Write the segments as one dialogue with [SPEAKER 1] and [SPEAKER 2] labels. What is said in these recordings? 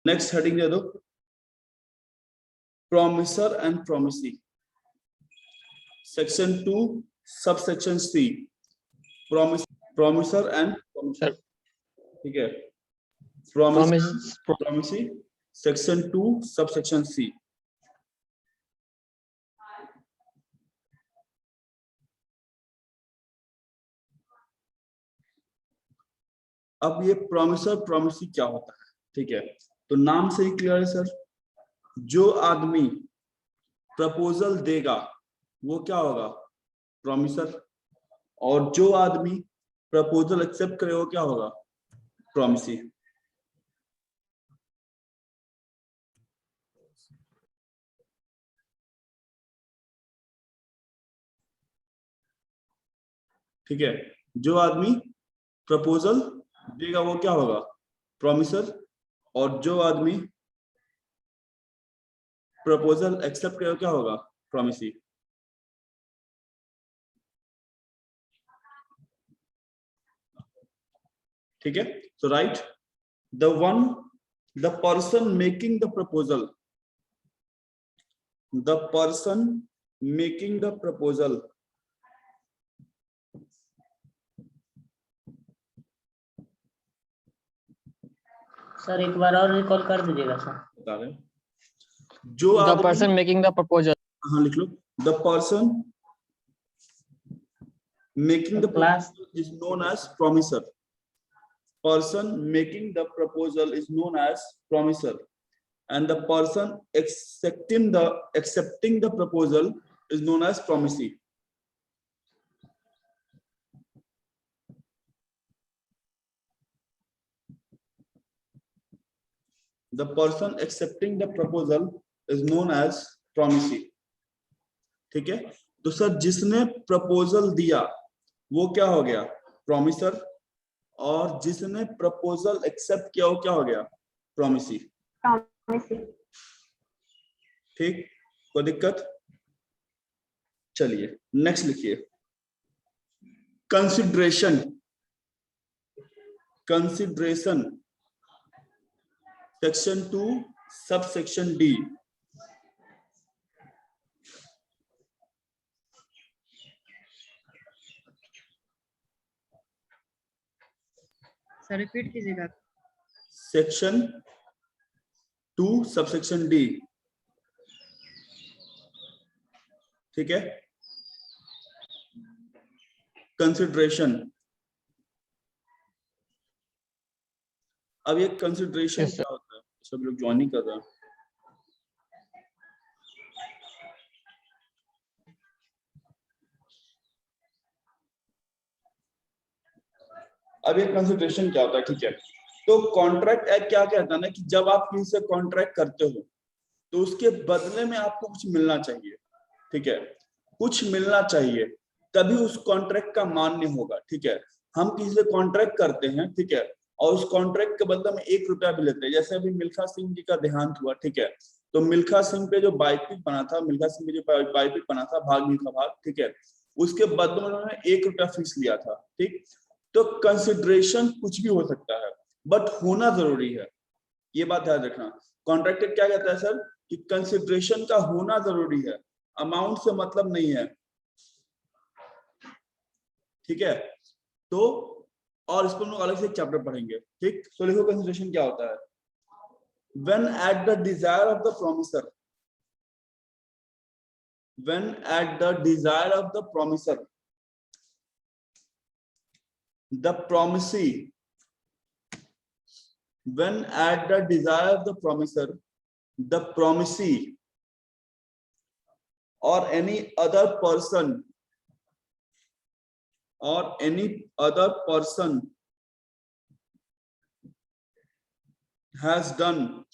[SPEAKER 1] Next heading दे दो, promisor and promisee, section 2 subsection C, promisor and promisor, ठीक है, प्रोमिसी सेक्शन 2 सबसेक्शन सी। अब ये प्रोमिसर प्रोमिसी क्या होता है, ठीक है, तो नाम से ही क्लियर है सर, जो आदमी प्रपोजल देगा वो क्या होगा, प्रोमिसर, और जो आदमी प्रपोजल एक्सेप्ट करे वो क्या होगा, प्रोमिसी। ठीक है, जो आदमी प्रपोजल देगा वो क्या होगा, प्रोमिसर, और जो आदमी प्रपोजल एक्सेप्ट करेगा क्या होगा, प्रोमिसी। ठीक है, so right, the person making the proposal, the person making the proposal,
[SPEAKER 2] sir एक बार और रिकॉल कर दीजिएगा सर।
[SPEAKER 1] बता रहे हैं, जो
[SPEAKER 3] The person making the proposal.
[SPEAKER 1] हाँ लिख लो, the person making the proposal is known as promiser, person making the proposal is known as promiser, and the person accepting the proposal is known as promisee. The person accepting the proposal is known as promisee. ठीक है, तो sir जिसने proposal दिया वो क्या हो गया, promisor, और जिसने प्रपोजल एक्सेप्ट किया वो क्या हो गया, प्रोमिसी। ठीक, कोई दिक्कत, चलिए नेक्स्ट लिखिए, consideration, consideration section 2 sub section D.
[SPEAKER 4] Sir repeat कीजिएगा।
[SPEAKER 1] सेक्शन 2 सबसेक्शन डी, ठीक है, कंसिडरेशन। अब ये कंसिडरेशन
[SPEAKER 3] Yes, sir.
[SPEAKER 1] क्या होता है, सब लोग ज्वाइन नहीं कर रहे हैं। अब ये कंसिडरेशन क्या होता है, ठीक है, तो कॉन्ट्रैक्ट एक्ट क्या कहता है ना कि जब आप किसी से कॉन्ट्रैक्ट करते हो तो उसके बदले में आपको कुछ मिलना चाहिए, ठीक है, कुछ मिलना चाहिए तभी उस कॉन्ट्रैक्ट का मान्य होगा। ठीक है, हम किसी से कॉन्ट्रैक्ट करते हैं, ठीक है, और उस कॉन्ट्रैक्ट के बदले में 1 रुपया भी लेते हैं, जैसे अभी मिल्खा सिंह जी का देहांत हुआ, ठीक है, तो मिल्खा सिंह पे जो बायोपिक बना था, मिल्खा सिंह पे जो बायोपिक बना था भाग मिल्खा भाग, ठीक है, उसके बदले में उन्होंने 1 रुपया फीस लिया था। ठीक, तो कंसिडरेशन कुछ भी हो सकता है बट होना जरूरी है, ये बात याद रखना। कॉन्ट्रैक्टर क्या कहता है सर कि कंसिडरेशन का होना जरूरी है, अमाउंट से मतलब नहीं है, ठीक है, तो और इस पर हम लोग अलग से एक चैप्टर पढ़ेंगे। ठीक, तो लिखो कंसिडरेशन क्या होता है, when at the desire of the promiser, when at the desire of the promiser, the promisee, when at the desire of the promiser, the promisee or any other person has done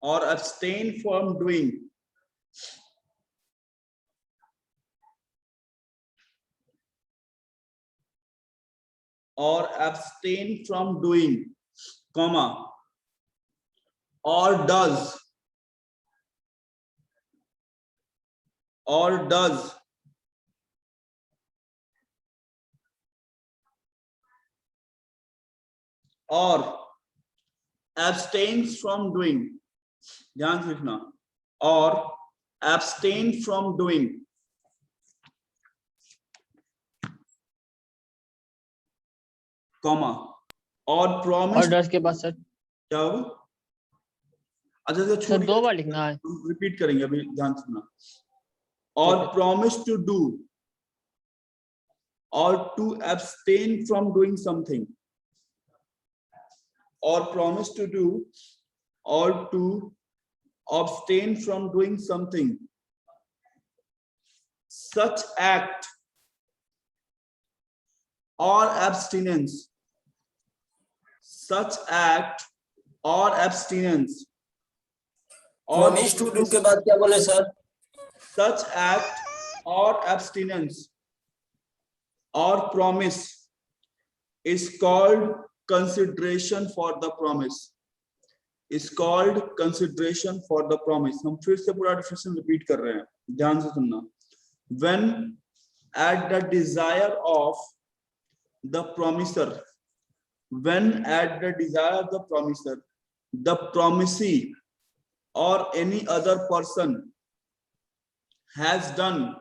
[SPEAKER 1] or abstain from doing comma or does or does or abstains from doing, ध्यान से लिखना, or abstain from doing, comma, और
[SPEAKER 2] और
[SPEAKER 1] promise,
[SPEAKER 2] डस के बाद sir
[SPEAKER 1] क्या होगा? अच्छा
[SPEAKER 2] सर
[SPEAKER 1] छूट
[SPEAKER 2] 2 बार लिखना है।
[SPEAKER 1] रिपीट करेंगे अभी, ध्यान से सुनना, और promise to do or to abstain from doing something, or promise to do or to abstain from doing something, such act or abstinence, such act or abstinence, or
[SPEAKER 3] promise to do के बाद क्या बोले sir?
[SPEAKER 1] such act or abstinence or promise is called consideration for the promise, is called consideration for the promise। हम फिर से पूरा definition repeat कर रहे हैं, ध्यान से सुनना। when at the desire of the promiser, when at the desire of the promiser, the promisee or any other person has done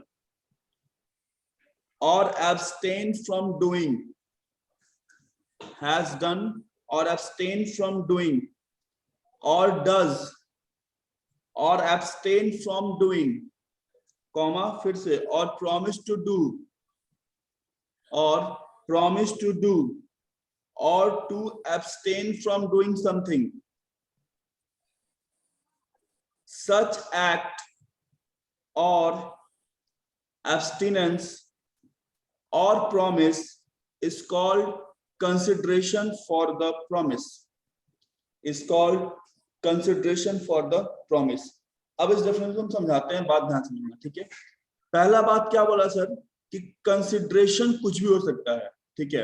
[SPEAKER 1] or abstained from doing, has done or abstained from doing, or does or abstain from doing, comma, फिर से, or promise to do, or promise to do, or to abstain from doing something, such act or abstinence or promise is called consideration for the promise, is called consideration for the promise। अब इस definition को हम समझाते हैं, बात ध्यान से सुनना, ठीक है। पहला बात क्या बोला सर कि कंसिडरेशन कुछ भी हो सकता है, ठीक है,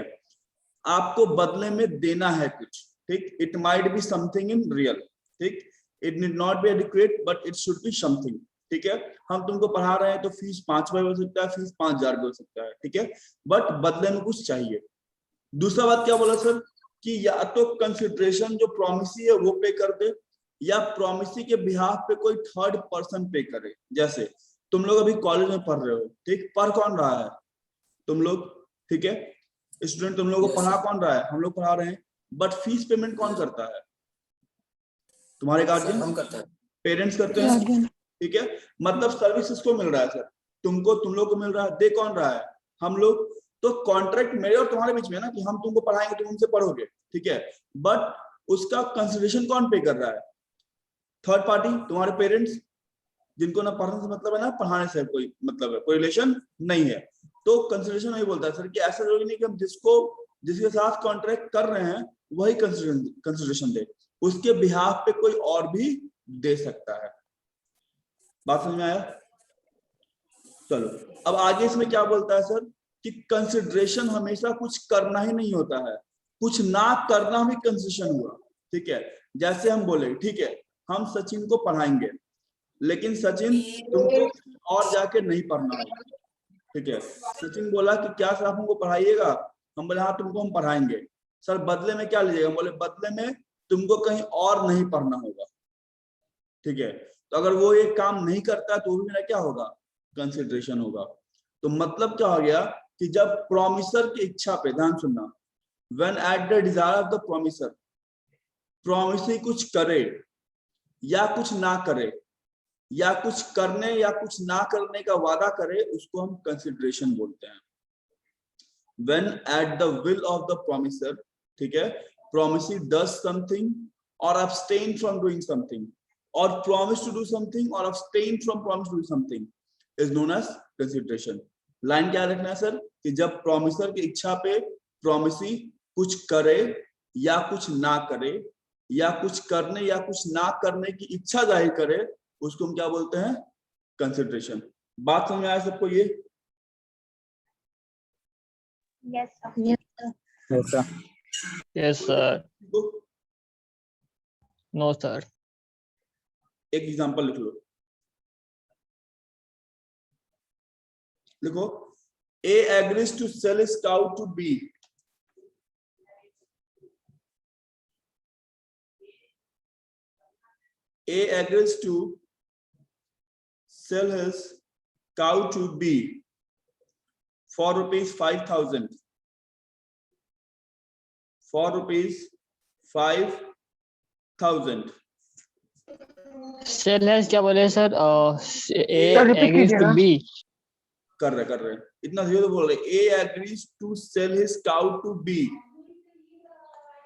[SPEAKER 1] आपको बदले में देना है कुछ, ठीक, it might be something in real, ठीक, it need not be adequate but it should be something, ठीक है। हम तुमको पढ़ा रहे हैं तो फीस 5 रुपए हो सकता है, फीस 5,000 हो सकता है, ठीक है, बट बदले में कुछ चाहिए। दूसरा बात क्या बोला सर कि या तो कंसिडरेशन जो प्रॉमिसी है वो पे कर दे, या प्रॉमिसी के बिहाफ पे कोई थर्ड पर्सन पे करे। जैसे तुम लोग अभी कॉलेज में पढ़ रहे हो, ठीक, पढ़ कौन रहा है? तुम लोग, ठीक है, स्टूडेंट, तुम लोग को पढ़ा कौन रहा है? हम लोग पढ़ा रहे हैं, बट फीस पेमेंट कौन करता है? तुम्हारे गार्जियन,
[SPEAKER 3] हम करते हैं,
[SPEAKER 1] पेरेंट्स करते हैं, ठीक है, मतलब सर्विस किसको मिल रहा है सर? तुमको, तुम लोग को मिल रहा है, दे कौन रहा है? हम लोग। तो कॉन्ट्रैक्ट मेरे और तुम्हारे बीच में ना कि हम तुमको पढ़ाएंगे, तुम हमसे पढ़ोगे, ठीक है, बट उसका कंसिडरेशन कौन पे कर रहा है? थर्ड पार्टी, तुम्हारे पेरेंट्स, जिनको ना पढ़ने से मतलब है ना पढ़ाने से कोई मतलब है, कोई रिलेशन नहीं है। तो कंसिडरेशन नहीं बोलता है सर कि ऐसा जरूरी नहीं कि हम जिसके साथ कॉन्ट्रैक्ट कर रहे हैं वही कंसिडरेशन दे, उसके बिहाफ पे कोई और भी दे सकता है। बात समझ में आया? चलो अब आगे इसमें क्या बोलता है सर कि कंसिडरेशन हमेशा कुछ करना ही नहीं होता है, कुछ ना करना भी कंसिडरेशन हुआ, ठीक है। जैसे हम बोले, ठीक है, हम सचिन को पढ़ाएंगे, लेकिन सचिन तुमको और जाके नहीं पढ़ना होगा, ठीक है। सचिन बोला कि क्या सर आप हमको पढ़ाइएगा? हम बोले हाँ तुमको हम पढ़ाएंगे। सर बदले में क्या लीजिएगा? हम बोले बदले में तुमको कहीं और नहीं पढ़ना होगा, ठीक है। तो अगर वो ये काम नहीं करता तो भी मेरा क्या होगा? कंसिडरेशन होगा। तो मतलब क्या हो गया कि जब प्रॉमिसर की इच्छा पे, ध्यान सुनना, when at the desire of the promisor, promisee कुछ करे या कुछ ना करे, या कुछ करने या कुछ ना करने का वादा करे, उसको हम कंसिडरेशन बोलते हैं। When at the will of the promiser, ठीक है, प्रॉमिसी डज समथिंग और abstain from doing something, or promise to do something or abstain from promise to do something is known as consideration। Line क्या रखना है sir कि जब promiser की इच्छा पे प्रॉमिसी कुछ करे या कुछ ना करे, या कुछ करने या कुछ ना करने की इच्छा जाहिर करे, उसको हम क्या बोलते हैं? कंसिडरेशन। बात समझ में आया सबको ये?
[SPEAKER 2] Yes sir, no sir.
[SPEAKER 1] एक एग्जांपल लिख लो। लिखो, A agrees to sell his cow to B. A agrees to sell his cow to B for ₹5,000. For ₹5,000.
[SPEAKER 5] Sale है क्या बोले sir? A agrees to B
[SPEAKER 1] कर रहे इतना धीरे बोल रहे। A agrees to sell his cow to B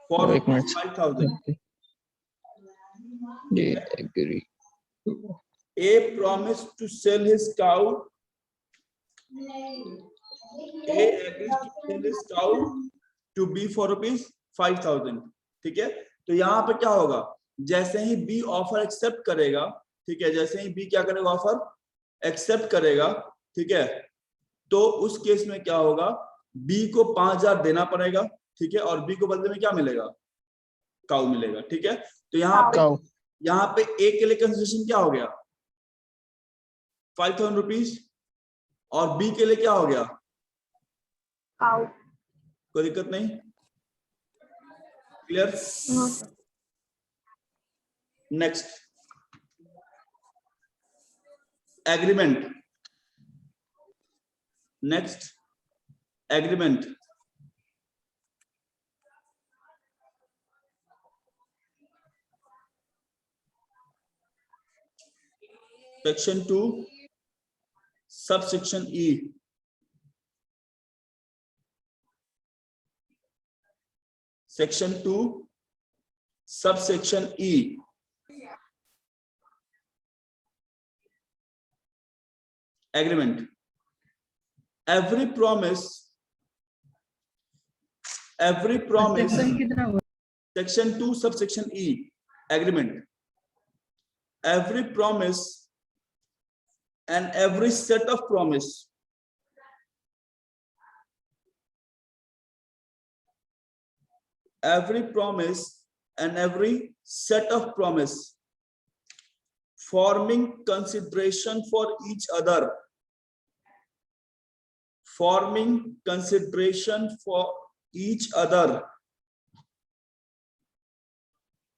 [SPEAKER 1] for
[SPEAKER 5] एक मिनट।
[SPEAKER 1] ₹5,000.
[SPEAKER 5] Agree
[SPEAKER 1] A promised to sell his cow. A agrees to sell his cow to B for ₹5,000. ठीक है, तो यहाँ पे क्या होगा, जैसे ही B ऑफर एक्सेप्ट करेगा, ठीक है, जैसे ही B क्या करेगा, ऑफर एक्सेप्ट करेगा, ठीक है, तो उस केस में क्या होगा, B को 5,000 देना पड़ेगा, ठीक है, और B को बदले में क्या मिलेगा, काऊ मिलेगा। ठीक है, तो यहाँ पे A के लिए कंसिडरेशन क्या हो गया, ₹5,000 और B के लिए क्या हो गया,
[SPEAKER 6] काऊ।
[SPEAKER 1] कोई दिक्कत नहीं, clear. Next, agreement. Next, agreement. Section 2 subsection E। Section 2 subsection E। Agreement. Every promise section 2 subsection E agreement. Every promise and every set of promise forming consideration for each other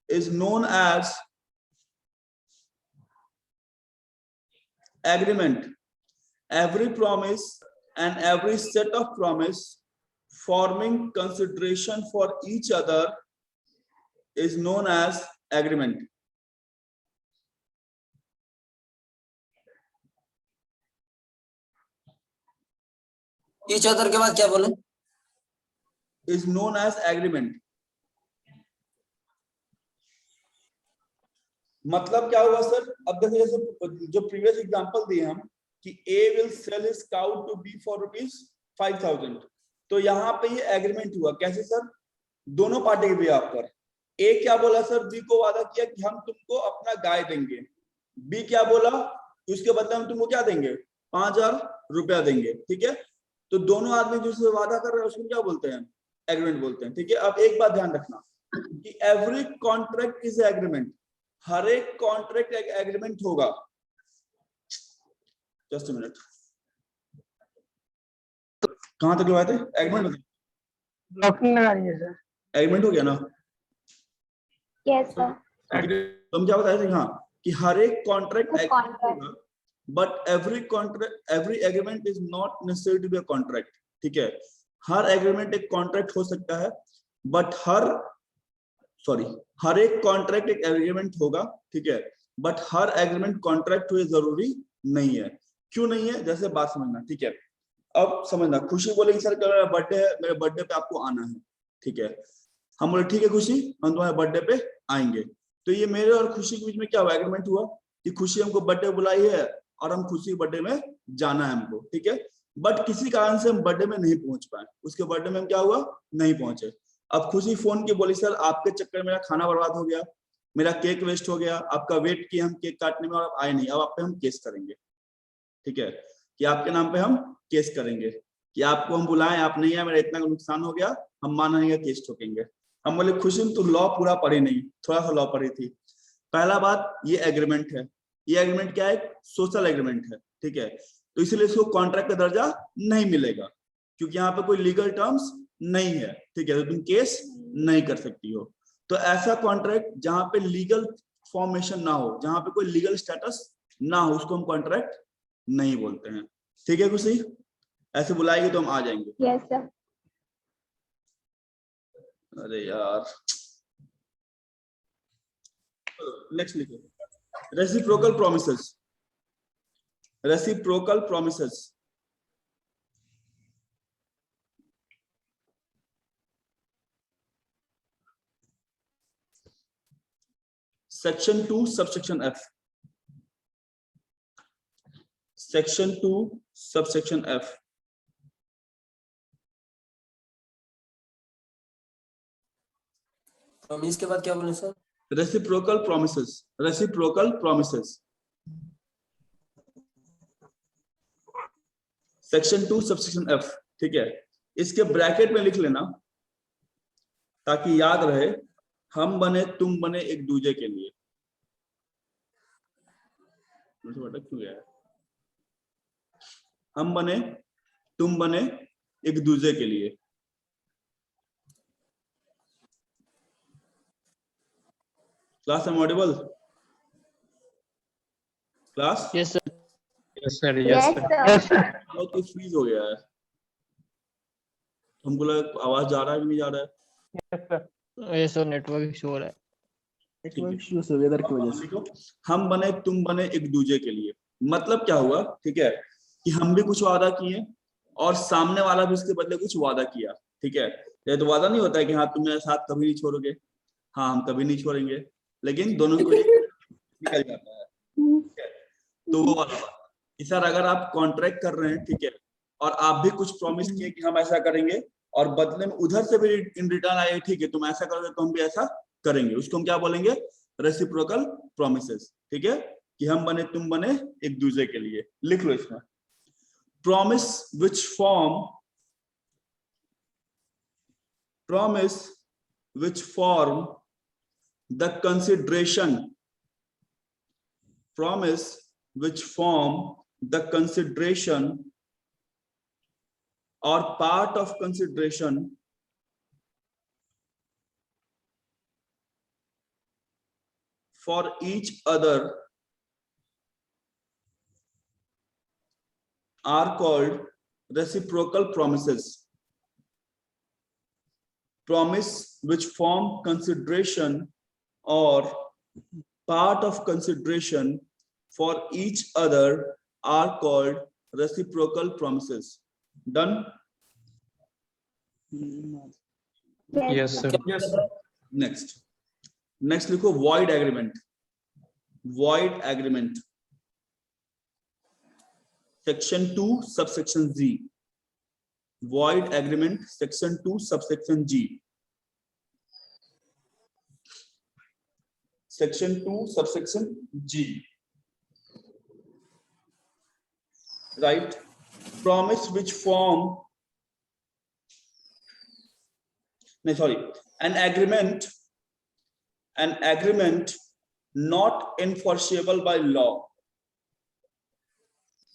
[SPEAKER 1] is known as agreement. Every promise and every set of promise forming consideration for each other is known as agreement.
[SPEAKER 3] each other के बाद क्या बोले?
[SPEAKER 1] Is known as agreement. मतलब क्या हुआ sir, अब देखो जैसे जो प्रीवियस एग्जांपल दिए हम कि A will sell his cow to B for ₹5,000, तो यहाँ पे ये एग्रीमेंट हुआ। कैसे सर, दोनों पार्टी के बिहाफ पर। A क्या बोला सर, B को वादा किया कि हम तुमको अपना गाय देंगे। B क्या बोला, उसके बदले हम तुमको क्या देंगे, ₹5,000 देंगे। ठीक है, तो दोनों आदमी जिससे वादा कर रहे हैं उसको क्या बोलते हैं, एग्रीमेंट बोलते हैं। ठीक है, अब एक बात ध्यान रखना कि एवरी कॉन्ट्रैक्ट इज एग्रीमेंट। हर एक कॉन्ट्रैक्ट एक एग्रीमेंट होगा। जस्ट अ मिनट, कहां तक लगाए थे, एग्रीमेंट
[SPEAKER 6] ब्लॉकिंग लगा दीजिए सर।
[SPEAKER 1] एग्रीमेंट हो गया ना?
[SPEAKER 6] Yes sir.
[SPEAKER 1] तुम क्या बताए थे, हाँ, कि हर एक कॉन्ट्रैक्ट होगा, but every agreement is not necessary to be a contract. ठीक है, हर एग्रीमेंट एक कॉन्ट्रैक्ट हो सकता है, बट हर एक कॉन्ट्रैक्ट एक एग्रीमेंट होगा। ठीक है, बट हर एग्रीमेंट कॉन्ट्रैक्ट हुए जरूरी नहीं है। क्यों नहीं है, जैसे बात समझना। ठीक है, अब समझना। खुशी बोलेगी सर मेरा बर्थडे है, मेरे बर्थडे पे आपको आना है। ठीक है, हम बोले ठीक है खुशी, हम तुम्हारे बर्थडे पे आएंगे। तो ये मेरे और खुशी के बीच में क्या हुआ, एग्रीमेंट हुआ कि खुशी हमको बर्थडे बुलाई है और हम खुशी बर्थडे में जाना है हमको। ठीक है, बट किसी कारण से हम बर्थडे में नहीं पहुंच पाए, उसके बर्थडे में हम क्या हुआ, नहीं पहुंचे। अब खुशी फोन की बोली सर आपके चक्कर में मेरा खाना बर्बाद हो गया, मेरा केक वेस्ट हो गया, आपका वेट किया हम केक काटने में और आप आए नहीं, अब आप पे हम केस करेंगे। ठीक है, कि आपके नाम पे हम केस करेंगे कि आपको हम बुलाएं, आप नहीं आए, मेरा इतना नुकसान हो गया, हम मानेंगे, केस ठोकेंगे। हम बोले खुशी तू लॉ पूरा पढ़ी नहीं, थोड़ा सा लॉ पढ़ी थी। पहला बात, ये एग्रीमेंट है। ये एग्रीमेंट क्या है, सोशल एग्रीमेंट है। ठीक है, तो इसलिए इसको कॉन्ट्रैक्ट का दर्जा नहीं मिलेगा, क्योंकि यहाँ पे कोई लीगल टर्म्स नहीं है, ठीक है, तो तुम केस नहीं कर सकती हो। तो ऐसा कॉन्ट्रैक्ट जहां पे लीगल फॉर्मेशन ना हो, जहां पे कोई लीगल स्टेटस ना हो, उसको हम कॉन्ट्रैक्ट नहीं बोलते हैं, ठीक है खुशी? ऐसे बुलाएंगे तो हम आ जाएंगे।
[SPEAKER 6] Yes sir.
[SPEAKER 1] अरे यार, नेक्स्ट लिखो, reciprocal promises. Reciprocal promises, section 2 subsection F। Section 2 subsection F।
[SPEAKER 3] Promise के बाद क्या बोले sir?
[SPEAKER 1] Reciprocal promises, reciprocal promises, section 2 subsection F, ठीक है। इसके ब्रैकेट में लिख लेना ताकि याद रहे, हम बने तुम बने एक दूजे के लिए। क्यों है? हम बने तुम बने एक दूजे के लिए। Class am audible? Class?
[SPEAKER 5] Yes sir.
[SPEAKER 7] Yes sir,
[SPEAKER 6] yes
[SPEAKER 7] yes sir.
[SPEAKER 6] Sir.
[SPEAKER 1] बहुत कुछ फ्रीज हो गया है, हमको लगा आवाज जा रहा है कि नहीं जा रहा है।
[SPEAKER 5] यस सर, नेटवर्क इशू हो रहा है।
[SPEAKER 1] नेटवर्क इशू से, वेदर की वजह से। हम बने तुम बने एक दूजे के लिए, मतलब क्या हुआ, ठीक है, कि हम भी कुछ वादा किए और सामने वाला भी इसके बदले कुछ वादा किया, ठीक है। ये तो वादा नहीं होता है कि हाँ तुम मेरे साथ कभी नहीं छोड़ोगे, हाँ हम कभी नहीं छोड़ेंगे, लेकिन दोनों को निकल जाता है, ठीक है? तो वो वाला बात। सर अगर आप कॉन्ट्रैक्ट कर रहे हैं, ठीक है, और आप भी कुछ प्रॉमिस किए कि हम ऐसा करेंगे और बदले में उधर से भी इन रिटर्न आए, ठीक है तुम ऐसा करोगे तो हम भी ऐसा करेंगे, उसको हम क्या बोलेंगे? रेसिप्रोकल प्रॉमिसेस, ठीक है, कि हम बने तुम बने एक दूसरे के लिए। लिख लो इसमें, promise which form the consideration, promise which form the consideration or part of consideration for each other are called reciprocal promises. Promise which form consideration or part of consideration for each other are called reciprocal promises. Done?
[SPEAKER 7] Yes sir.
[SPEAKER 1] Next लिखो void agreement. Void agreement, section 2 subsection G. Void agreement, section 2 subsection G. Section 2 subsection G, right? Promise which form, no sorry, an agreement not enforceable by law,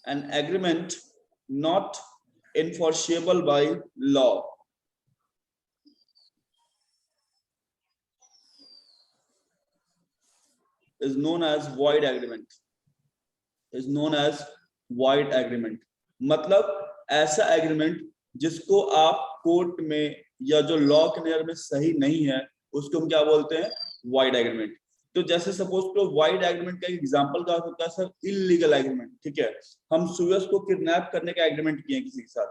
[SPEAKER 1] an agreement not enforceable by law is known as void agreement, is known as void agreement. मतलब ऐसा agreement जिसको आप court में या जो law के नजर में सही नहीं है, उसको हम क्या बोलते हैं? void agreement. तो जैसे सपोज करो void agreement का एग्जांपल क्या हो सकता है सर? इलीगल एग्रीमेंट, ठीक है, हम सुयस को किडनैप करने का एग्रीमेंट किए किसी के साथ,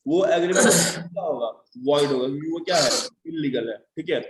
[SPEAKER 1] वो एग्रीमेंट क्या होगा? void होगा, क्योंकि वो क्या है? इलीगल है, ठीक है।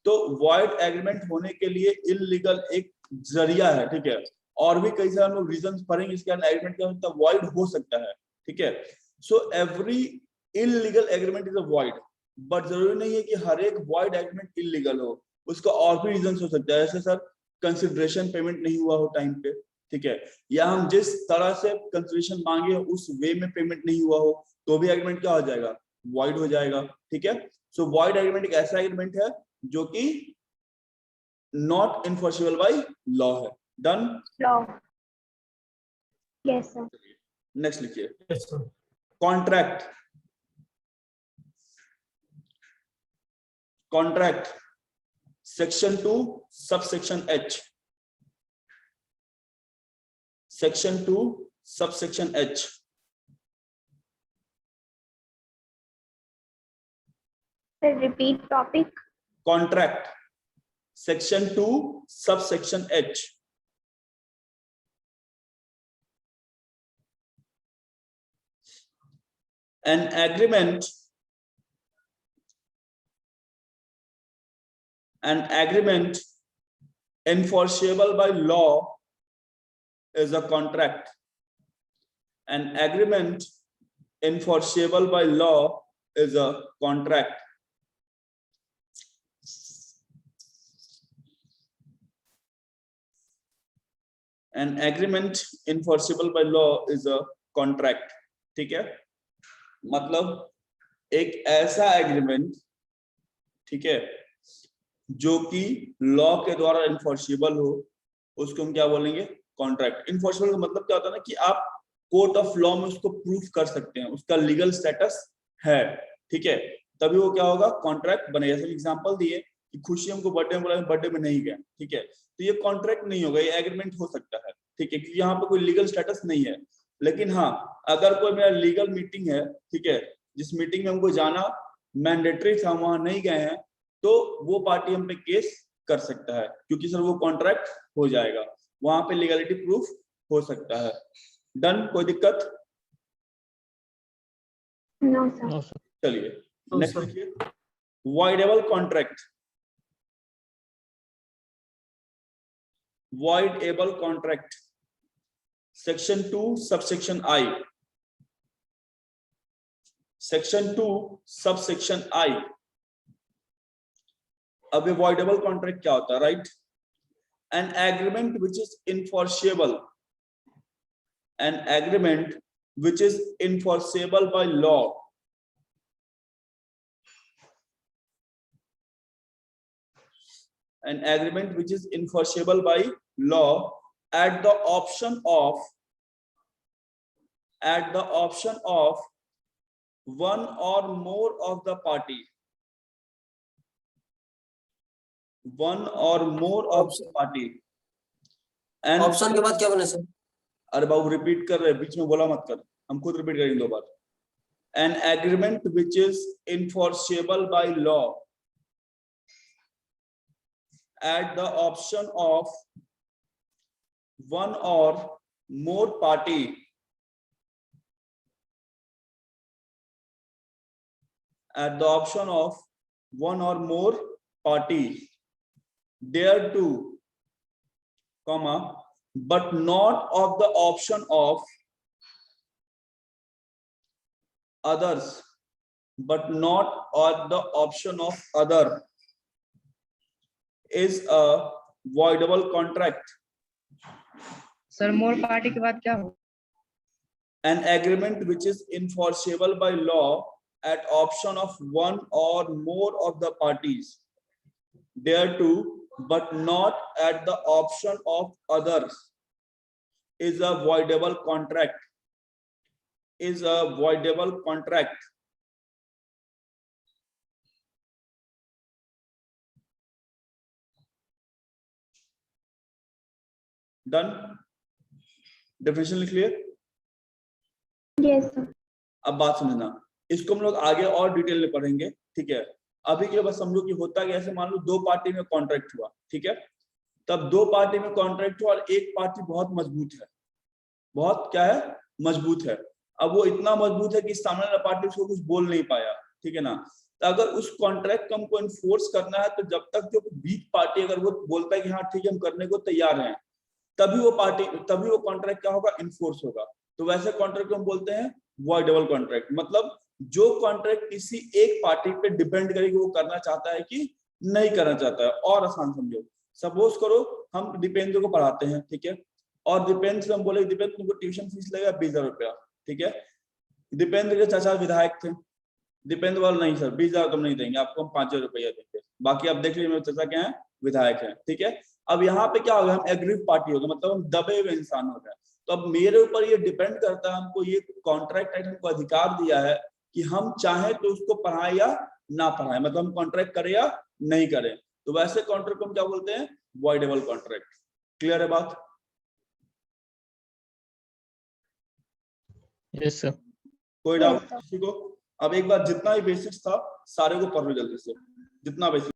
[SPEAKER 1] तो void एग्रीमेंट होने के लिए इलीगल एक जरिया है, ठीक है, और भी कई सारे लोग रीजंस पढ़ेंगे इसके अंदर एग्रीमेंट क्या होता है, void हो सकता है, ठीक है। So every illegal agreement is a void, but जरूरी नहीं है कि हर एक void एग्रीमेंट इलीगल हो, उसका और भी रीजंस हो सकता है। ऐसे सर कंसिडरेशन पेमेंट नहीं हुआ हो टाइम पे, ठीक है, या हम जिस तरह से कंसिडरेशन मांगे उस वे में पेमेंट नहीं हुआ हो, तो भी एग्रीमेंट क्या हो जाएगा? void हो जाएगा, ठीक है। सो void एग्रीमेंट एक ऐसा एग्रीमेंट है जो कि नॉट इनफोर्सेबल बाय लॉ है। Done?
[SPEAKER 6] Law. Yes sir.
[SPEAKER 1] Next लिखिए
[SPEAKER 8] Yes, sir.
[SPEAKER 1] Contract, contract section 2 subsection H, section 2 subsection H।
[SPEAKER 6] Sir, repeat topic.
[SPEAKER 1] Contract section 2 subsection H। An agreement enforceable by law is a contract. An agreement enforceable by law is a contract. An agreement enforceable by law is a contract. ठीक है, मतलब एक ऐसा agreement, ठीक है, जो कि law के द्वारा इन्फोर्सेबल हो, उसको हम क्या बोलेंगे? कॉन्ट्रैक्ट। इन्फोर्सेबल का मतलब क्या होता है ना कि आप कोर्ट ऑफ लॉ में उसको प्रूफ कर सकते हैं, उसका लीगल स्टेटस है, ठीक है, तभी वो क्या होगा? कॉन्ट्रैक्ट बनेगा। जैसे एग्जांपल दिए कि खुशी हमको बर्थडे में बुलाया, बर्थडे में नहीं गया, ठीक है, तो ये कॉन्ट्रैक्ट नहीं होगा, ये एग्रीमेंट हो सकता है, ठीक है, क्योंकि यहाँ पे कोई लीगल स्टेटस नहीं है। लेकिन हाँ, अगर कोई मेरा लीगल मीटिंग है, ठीक है, जिस मीटिंग में हमको जाना मैंडेटरी था, वहां नहीं गए हैं, तो वो पार्टी हम पे केस कर सकता है, क्योंकि सर वो कॉन्ट्रैक्ट हो जाएगा, वहां पे लीगलिटी प्रूफ हो सकता है। डन? कोई दिक्कत?
[SPEAKER 6] No, sir.
[SPEAKER 5] No, sir.
[SPEAKER 1] चलिए
[SPEAKER 8] No,
[SPEAKER 1] नेक्स्ट
[SPEAKER 8] sir.
[SPEAKER 1] देखिए, voidable contract। voidable contract section 2 subsection I, section 2 subsection I। अब ये voidable contract क्या होता है? Right, an agreement which is enforceable, an agreement which is enforceable by law, an agreement which is enforceable by law at the option of one or more of the party, one or more of the party, and
[SPEAKER 3] option के बाद क्या बोले sir?
[SPEAKER 1] अरे बाबू repeat कर रहे, बीच में बोला मत कर, हम खुद रिपीट करेंगे 2 बार। an agreement which is enforceable by law at the option of one or more party, at the option of one or more party, thereto, comma, but not of the option of others, but not of the option of other, is a voidable contract.
[SPEAKER 4] Sir more party के बाद क्या हो?
[SPEAKER 1] An agreement which is enforceable by law at option of one or more of the parties, thereto, but not at the option of others, is a voidable contract. Is a voidable contract. Done? Definition लिख लिए?
[SPEAKER 6] Yes, sir.
[SPEAKER 1] अब बात समझना, इसको हम लोग आगे और डिटेल में पढ़ेंगे, ठीक है। अभी के लिए बस समझो कि होता क्या, ऐसे मान लो 2 पार्टी में कॉन्ट्रैक्ट हुआ, ठीक है, तब 2 पार्टी में कॉन्ट्रैक्ट हुआ और एक पार्टी बहुत मजबूत है, बहुत क्या है? मजबूत है। अब वो इतना मजबूत है कि सामने वाला पार्टी उसको कुछ बोल नहीं पाया, ठीक है ना। तो अगर उस कॉन्ट्रैक्ट को हमको इन्फोर्स करना है, तो जब तक जो वीक पार्टी अगर वो बोलता है कि हाँ ठीक है हम करने को तैयार हैं, तभी वो कॉन्ट्रैक्ट क्या होगा? इन्फोर्स होगा। तो वैसे कॉन्ट्रैक्ट को हम बोलते हैं वॉइडेबल कॉन्ट्रैक्ट। मतलब जो कॉन्ट्रैक्ट किसी एक पार्टी पे डिपेंड करेगी वो करना चाहता है कि नहीं करना चाहता है। और आसान समझो, सपोज करो हम दीपेंद्र को पढ़ाते हैं, ठीक है, और दीपेंद्र से हम बोले दीपेंद्र तुमको ट्यूशन फीस लगेगा 20,000 रुपया, ठीक है। दीपेंद्र के चाचा विधायक थे, दीपेंद्र वाला नहीं सर 20,000 तुम नहीं देंगे, आपको हम 5,000 रुपया देंगे, बाकी आप देख लीजिए मेरे चाचा क्या है? विधायक है, ठीक है। अब यहाँ पे क्या होगा? हम एग्रीव पार्टी होगा, मतलब हम दबे हुए इंसान हो गए। तो तो अब मेरे ऊपर ये डिपेंड करता है, हमको ये कॉन्ट्रैक्ट एक्ट हमको अधिकार दिया है कि हम चाहे तो उसको पढ़ाएं या ना पढ़ाएं, मतलब हम कॉन्ट्रैक्ट करें या नहीं करें। तो वैसे कॉन्ट्रैक्ट को हम क्या बोलते हैं? Voidable contract. क्लियर है बात?
[SPEAKER 5] Yes sir.
[SPEAKER 1] कोई डाउट किसी को? अब एक बार जितना भी बेसिक्स था सारे को पढ़ लो जल्दी से, जितना बेसिक